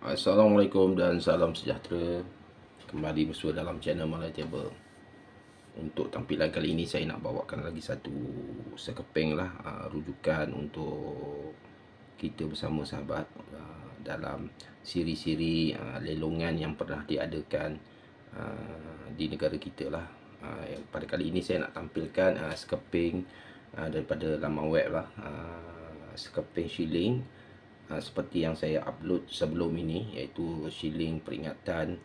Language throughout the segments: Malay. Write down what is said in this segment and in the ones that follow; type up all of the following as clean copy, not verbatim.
Assalamualaikum dan salam sejahtera. Kembali bersua dalam channel Malay Table. Untuk tampilan kali ini saya nak bawakan lagi satu sekeping lah rujukan untuk kita bersama sahabat dalam siri-siri lelongan yang pernah diadakan di negara kita lah. Pada kali ini saya nak tampilkan sekeping daripada laman web lah, sekeping shilling seperti yang saya upload sebelum ini, iaitu shilling peringatan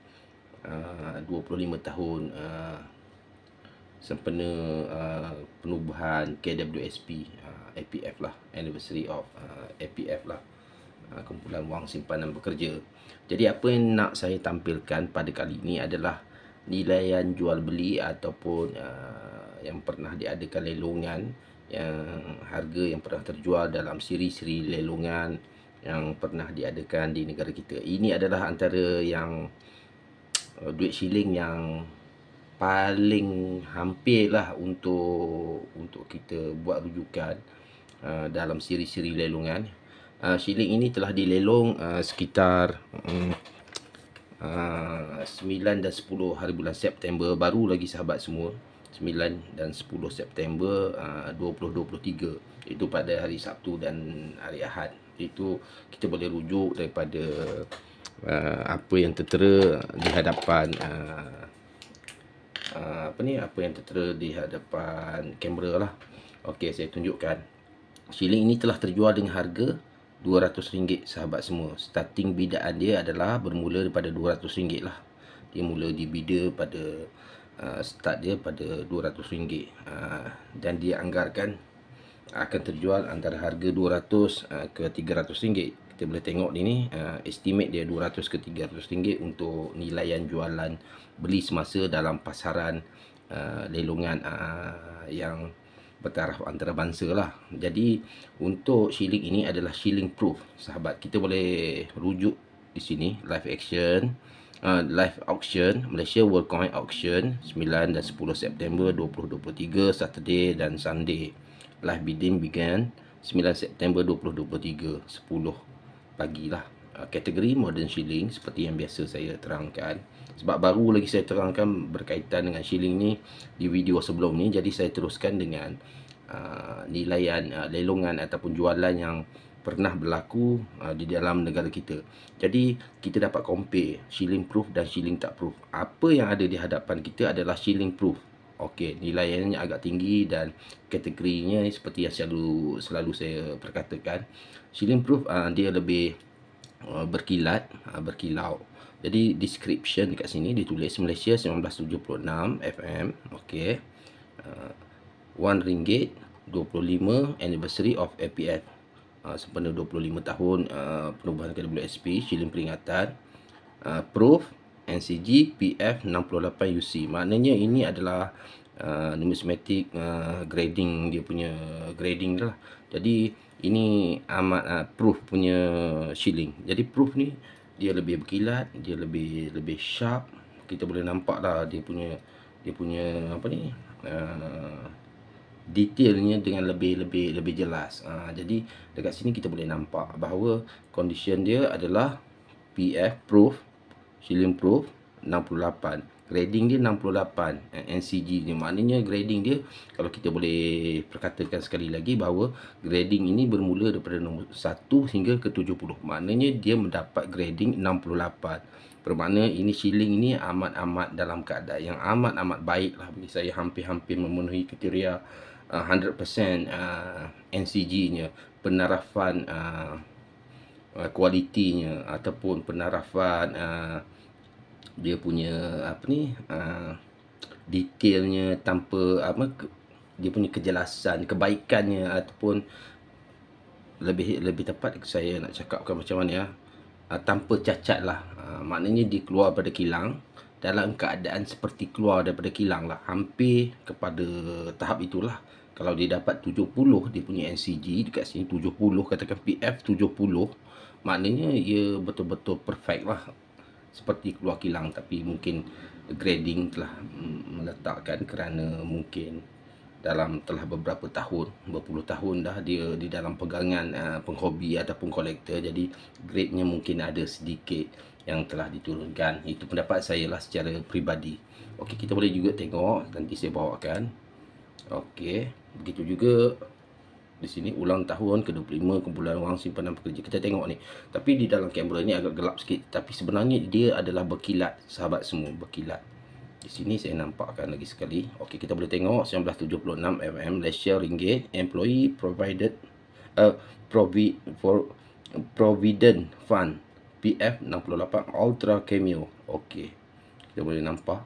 25 tahun sempena penubuhan KWSP, APF lah, anniversary of APF lah, kumpulan wang simpanan bekerja. Jadi apa yang nak saya tampilkan pada kali ini adalah nilaian jual beli ataupun yang pernah diadakan lelongan, yang harga yang pernah terjual dalam siri-siri lelongan yang pernah diadakan di negara kita. Ini adalah antara yang duit shilling yang paling hampir lah untuk kita buat rujukan dalam siri-siri lelongan. Shilling ini telah dilelong sekitar 9 dan 10 hari bulan September, baru lagi sahabat semua, 9 dan 10 September 2023, itu pada hari Sabtu dan hari Ahad. Itu kita boleh rujuk daripada apa yang tertera di hadapan apa yang tertera di hadapan kamera lah. Okey, saya tunjukkan. Shilling ini telah terjual dengan harga RM200 sahabat semua. Starting bidaan dia adalah bermula daripada RM200 lah. Dia mula dibida pada start dia pada RM200, dan dia anggarkan akan terjual antara harga RM200 ke RM300. Kita boleh tengok ni, estimate dia RM200 ke RM300 untuk nilaian jualan beli semasa dalam pasaran lelongan yang bertaraf antarabangsa lah. Jadi untuk shilling ini adalah shilling proof sahabat. Kita boleh rujuk di sini live action, live auction Malaysia World Coin Auction 9 dan 10 September 2023, Saturday dan Sunday. Live bidding began 9 September 2023 10 pagi lah. Kategori modern shilling seperti yang biasa saya terangkan, sebab baru lagi saya terangkan berkaitan dengan shilling ni di video sebelum ni. Jadi saya teruskan dengan nilaian lelongan ataupun jualan yang pernah berlaku di dalam negara kita. Jadi kita dapat compare shilling proof dan shilling tak proof. Apa yang ada di hadapan kita adalah shilling proof. Okey, nilaiannya agak tinggi dan kategorinya seperti yang selalu saya perkatakan. Shilling proof dia lebih berkilau. Jadi description dekat sini ditulis Malaysia 1976 FM. Okey, RM1 25 anniversary of APF, sempena 25 tahun penubuhan KWSP, shilling peringatan, proof NCG PF 68 UC. Maknanya ini adalah numismatic grading, dia punya grading lah. Jadi ini amat proof punya shilling. Jadi proof ni dia lebih berkilat, dia lebih sharp. Kita boleh nampak lah dia punya apa ni, detailnya dengan lebih jelas. Jadi dekat sini kita boleh nampak bahawa condition dia adalah PF proof, shilling proof 68, grading dia 68, NCG ni. Maknanya grading dia, kalau kita boleh perkatakan sekali lagi bahawa grading ini bermula daripada nombor 1 hingga ke 70. Maknanya dia mendapat grading 68. Bermakna ini shilling ini amat dalam keadaan yang amat baik lah bagi saya, hampir memenuhi kriteria 100% NCG-nya, penarafan kualitinya ataupun penarafan dia punya apa ni, detailnya, tanpa dia punya kejelasan, kebaikannya, ataupun lebih tepat saya nak cakapkan macam mana ya, tanpa cacat lah. Maknanya dia keluar pada kilang dalam keadaan seperti keluar daripada kilang lah, hampir kepada tahap itulah. Kalau dia dapat 70 dia punya NCG dekat sini, 70 katakan PF 70, maknanya ia betul-betul perfect lah, seperti keluar kilang. Tapi mungkin grading telah meletakkan kerana mungkin telah beberapa tahun, berpuluh tahun dah dia di dalam pegangan penghobi ataupun kolektor. Jadi grade-nya mungkin ada sedikit yang telah diturunkan. Itu pendapat saya lah secara peribadi. Okey, kita boleh juga tengok, nanti saya bawakan. Okey, begitu juga di sini ulang tahun ke-25 kumpulan wang simpanan pekerja. Kita tengok ni. Tapi di dalam kamera ni agak gelap sikit, tapi sebenarnya dia adalah berkilat, sahabat semua, berkilat. Di sini saya nampakkan lagi sekali. Okey, kita boleh tengok 1976 Malaysia ringgit, employee provided provident fund PF 68 Ultra Cameo. Okey, kita boleh nampak.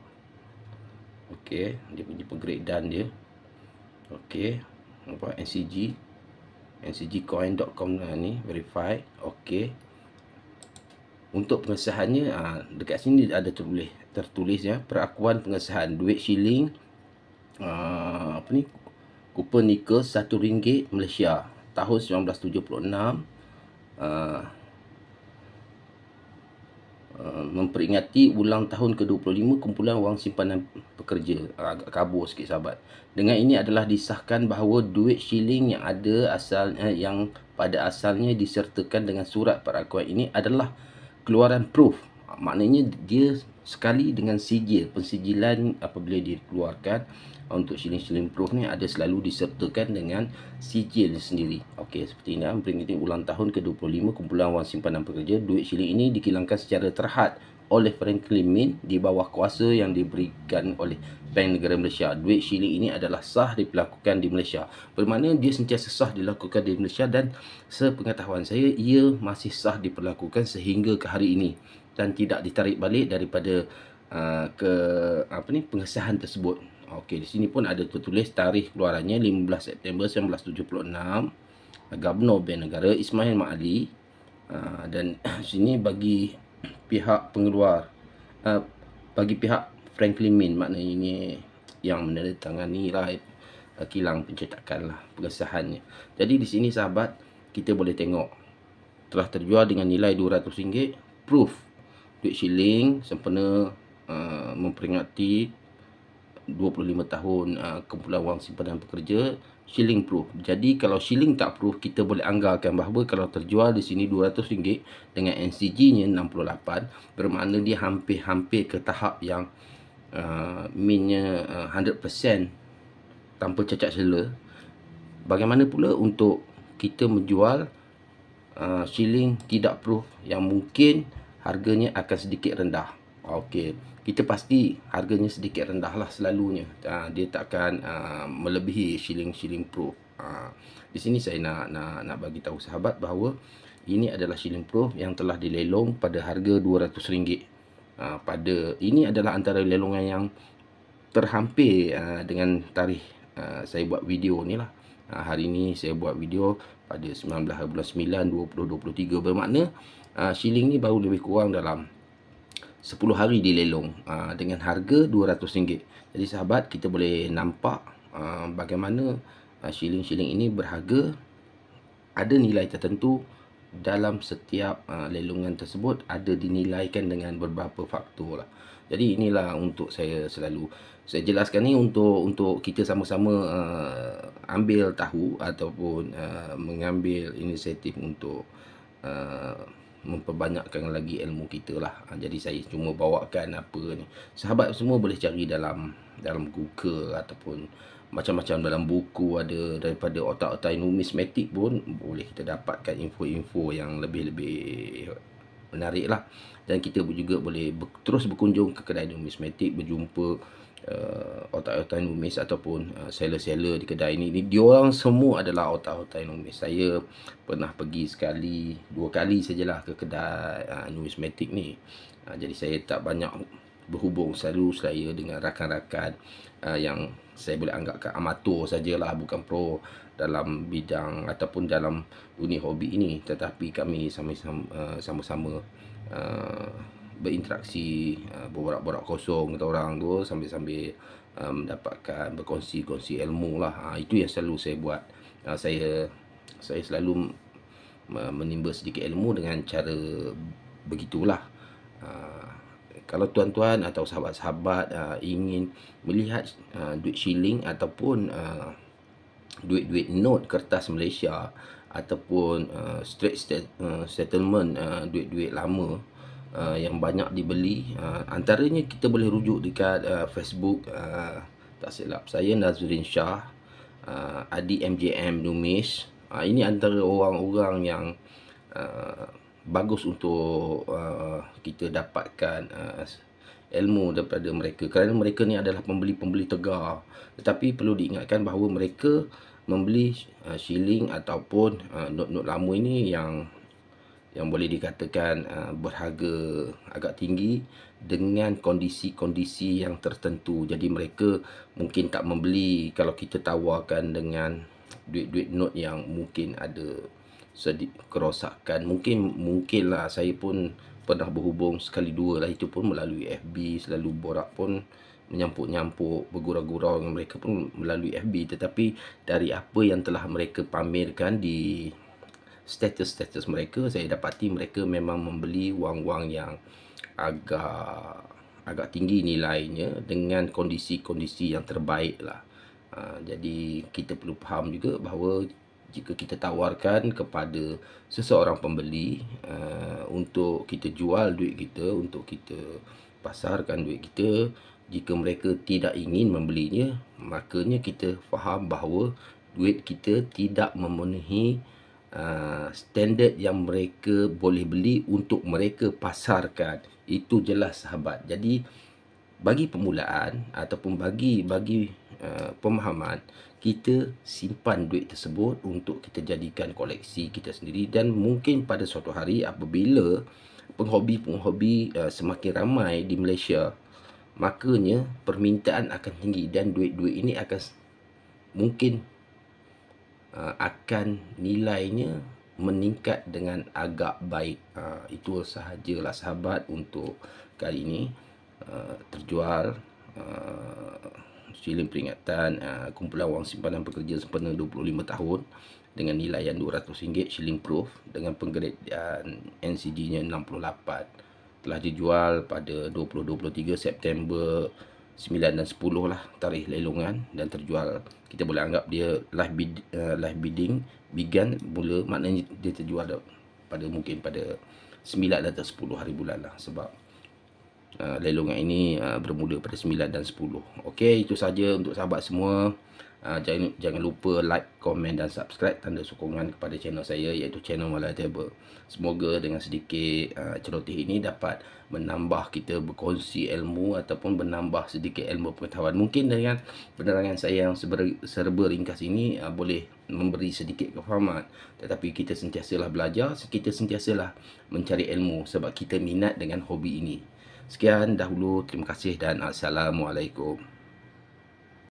Okey, dia punya pengradean dia. Okey, nampak ncgcoin.com ni verify. Okey, untuk pengesahannya dekat sini ada tertulis ya, perakuan pengesahan duit shilling kupon nikel RM1 Malaysia tahun 1976, memperingati ulang tahun ke-25 kumpulan wang simpanan pekerja. Agak kabur sikit sahabat. Dengan ini adalah disahkan bahawa duit shilling yang ada yang pada asalnya disertakan dengan surat perakuan ini adalah keluaran proof. Maknanya dia sekali dengan sijil, pensijilan apabila dikeluarkan untuk shilling proof ni ada selalu disertakan dengan sijil sendiri. Okey, seperti ini memperingati ulang tahun ke-25 kumpulan wang simpanan pekerja. Duit shilling ini dikilangkan secara terhad oleh Franklin Mint di bawah kuasa yang diberikan oleh Bank Negara Malaysia. Duit shilling ini adalah sah diperlakukan di Malaysia. Bermakna dia sentiasa sah dilakukan di Malaysia, dan sepengetahuan saya ia masih sah diperlakukan sehingga ke hari ini dan tidak ditarik balik daripada pengesahan tersebut. Okey, di sini pun ada tertulis tarikh keluarannya 15 September 1976. Gubernur Bank Negara Ismail Ma'ali, dan sini bagi pihak pengeluar, bagi pihak Franklin Mint, maknanya ini yang menandatangani lah kilang pencetakan lah pengesahannya. Jadi di sini sahabat, kita boleh tengok telah terjual dengan nilai RM200, proof duit shilling sempena memperingati 25 tahun kumpulan wang simpanan pekerja, shilling proof. Jadi kalau shilling tak proof, kita boleh anggarkan bahawa kalau terjual di sini RM200 dengan NCG-nya 68, bermakna dia hampir-hampir ke tahap yang minnya 100% tanpa cacat sela. Bagaimana pula untuk kita menjual shilling tidak proof yang mungkin harganya akan sedikit rendah? Okey, kita pasti harganya sedikit rendah lah selalunya. Dia takkan melebihi shilling proof. Di sini saya nak bagi tahu sahabat bahawa ini adalah shilling proof yang telah dilelong pada harga RM200. Ini adalah antara lelongan yang terhampir dengan tarikh saya buat video ni lah. Hari ini saya buat video pada 19 bulan 9 2023, bermakna shilling ni baru lebih kurang dalam 10 hari dilelong dengan harga RM200. Jadi sahabat, kita boleh nampak bagaimana shilling ini berharga, ada nilai tertentu dalam setiap lelongan tersebut, ada dinilaikan dengan beberapa faktor lah. Jadi inilah untuk saya jelaskan ni untuk kita sama-sama ambil tahu ataupun mengambil inisiatif untuk memperbanyakkan lagi ilmu kita lah. Jadi saya cuma bawakan apa ni. Sahabat semua boleh cari dalam Google ataupun macam-macam dalam buku, ada daripada otak-otak numismatik pun boleh kita dapatkan info-info yang lebih menarik lah. Dan kita juga boleh terus berkunjung ke kedai numismatik, berjumpa otak-otak numis ataupun seller-seller di kedai ini. Diorang semua adalah otak-otak numis. Saya pernah pergi sekali, 2 kali sajalah ke kedai numismatik ni. Jadi saya tak banyak berhubung, selalu saya dengan rakan-rakan yang saya boleh anggapkan amatur sajalah, bukan pro dalam bidang ataupun dalam dunia hobi ini, tetapi kami sama-sama berinteraksi, berborak-borak kosong kata orang tu, sambil-sambil mendapatkan berkongsi ilmu lah. Itu yang selalu saya buat. Saya selalu menimba sedikit ilmu dengan cara begitulah. kalau tuan-tuan atau sahabat-sahabat ingin melihat duit shilling ataupun duit-duit note kertas Malaysia ataupun settlement duit-duit lama yang banyak dibeli, antaranya kita boleh rujuk dekat Facebook, tak silap saya Nazrin Shah, Adi MJM Numis. Ini antara orang-orang yang bagus untuk kita dapatkan ilmu daripada mereka, kerana mereka ni adalah pembeli-pembeli tegar. Tetapi perlu diingatkan bahawa mereka membeli shilling ataupun not-not lama ini yang boleh dikatakan berharga agak tinggi dengan kondisi-kondisi yang tertentu. Jadi mereka mungkin tak membeli kalau kita tawarkan dengan duit-duit note yang mungkin ada sedikit kerosakan. Mungkinlah saya pun pernah berhubung sekali dua lah, itu pun melalui FB, selalu borak pun menyampuk-nyampuk, bergurau-gurau dengan mereka pun melalui FB. Tetapi dari apa yang telah mereka pamerkan di status-status mereka, saya dapati mereka memang membeli wang-wang yang agak tinggi nilainya dengan kondisi-kondisi yang terbaik lah. Jadi kita perlu faham juga bahawa jika kita tawarkan kepada seseorang pembeli untuk kita jual duit kita, untuk kita pasarkan duit kita, jika mereka tidak ingin membelinya, makanya kita faham bahawa duit kita tidak memenuhi standard yang mereka boleh beli untuk mereka pasarkan. Itu jelas sahabat. Jadi bagi permulaan ataupun bagi pemahaman, kita simpan duit tersebut untuk kita jadikan koleksi kita sendiri, dan mungkin pada suatu hari apabila penghobi-penghobi semakin ramai di Malaysia, makanya permintaan akan tinggi dan duit-duit ini akan mungkin akan nilainya meningkat dengan agak baik. Itu sahajalah sahabat untuk kali ini. Terjual shilling peringatan kumpulan wang simpanan pekerja sempena 25 tahun dengan nilaian RM200 shilling proof dengan penggradaan NCG-nya 68. Telah dijual pada 20-23 September 9 dan 10 lah tarikh lelongan, dan terjual, kita boleh anggap dia live bidding began mula, maknanya dia terjual pada mungkin pada 9 atau 10 hari bulan lah, sebab lelongan ini bermula pada 9 dan 10. Okey, itu saja untuk sahabat semua. Jangan lupa like, komen dan subscribe, tanda sokongan kepada channel saya, iaitu channel Malaya Table. Semoga dengan sedikit celoteh ini dapat menambah kita berkongsi ilmu ataupun menambah sedikit ilmu pengetahuan. Mungkin dengan penerangan saya yang serba ringkas ini boleh memberi sedikit kefahaman. Tetapi kita sentiasalah belajar, kita sentiasalah mencari ilmu sebab kita minat dengan hobi ini. Sekian dahulu, terima kasih dan Assalamualaikum.